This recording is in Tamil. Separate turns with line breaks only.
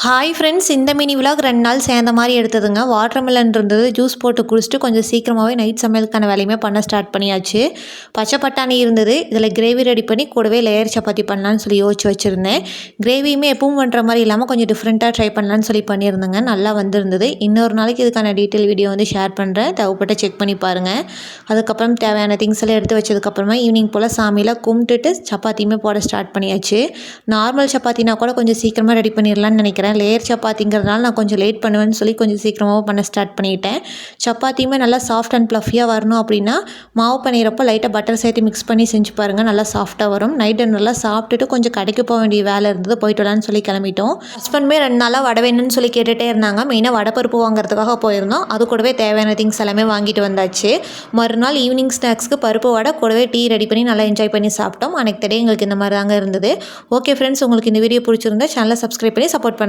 ஹாய் ஃப்ரெண்ட்ஸ், இந்த மினி விலாக் 2 நாள் சேர்ந்த மாதிரி எடுத்ததுங்க. வாட்டர்மெலன் இருந்தது, ஜூஸ் போட்டு குடிச்சிட்டு கொஞ்சம் சீக்கிரமாகவே நைட் சமையலுக்கான வேலையுமே பண்ண ஸ்டார்ட் பண்ணியாச்சு. பச்சை பட்டாணி இருந்தது, இதில் கிரேவி ரெடி பண்ணி கூடவே லேயர் சப்பாத்தி பண்ணலான்னு சொல்லி யோசிச்சு வச்சுருந்தேன். கிரேவியுமே எப்பவும் பண்ணுற மாதிரி இல்லாமல் கொஞ்சம் டிஃப்ரெண்ட்டாக ட்ரை பண்ணலான்னு சொல்லி பண்ணியிருந்தேங்க. நல்லா வந்திருந்தது. இன்னொரு நாளைக்கு இதுக்கான டீட்டெயில் வீடியோ வந்து ஷேர் பண்ணுறேன், தேவைப்பட்ட செக் பண்ணி பாருங்கள். அதுக்கப்புறம் தேவையான திங்ஸ் எல்லாம் எடுத்து வச்சதுக்கப்புறமா ஈவினிங் போல் சாமியெல்லாம் கும்பிட்டுட்டு சப்பாத்தியுமே போட ஸ்டார்ட் பண்ணியாச்சு. நார்மல் சப்பாத்தினா கூட கொஞ்சம் சீக்கிரமாக ரெடி பண்ணிடலான்னு நினைக்கிறேன். லேயர் சப்பாத்திங்கிறதுனால நான் கொஞ்சம் லேட் பண்ணுவேன்னு சொல்லி கொஞ்சம் சீக்கிரமாக பண்ண ஸ்டார்ட் பண்ணிட்டேன். சப்பாத்தியுமே நல்லா சாஃப்ட் அண்ட் ப்ளஃபியாக வரணும் அப்படின்னா மாவு பண்ணிடுறப்போ லைட்டாக பட்டர் சேர்த்து மிக்ஸ் பண்ணி செஞ்சு பாருங்கள், நல்லா சாஃப்டாக வரும். நைட்டு நல்லா சாப்பிட்டுட்டு கொஞ்சம் கடைக்கு போக வேண்டிய வேலை இருந்தது, போயிட்டு வரலான்னு சொல்லி கிளம்பிட்டோம். ஹஸ்பண்டுமே 2 நாளாக வடை வேணும்னு சொல்லி கேட்டுகிட்டே இருந்தாங்க. மெயினாக வடைப்பருப்பு வாங்குறதுக்காக போயிருந்தோம். அது கூடவே தேவையான திங்ஸ் எல்லாமே வாங்கிட்டு வந்தாச்சு. மறுநாள் ஈவினிங் ஸ்நாக்ஸ்க்கு பருப்பு வடை கூடவே டீ ரெடி பண்ணி நல்லா என்ஜாய் பண்ணி சாப்பிட்டோம். அன்றைக்கு எங்களுக்கு இந்த மாதிரி தாங்க இருந்தது. ஓகே ஃப்ரெண்ட்ஸ், உங்களுக்கு இந்த வீடியோ பிடிச்சிருந்தா சேனலை சப்ஸ்கிரைப் பண்ணி சப்போர்ட் பண்ணுங்கள்.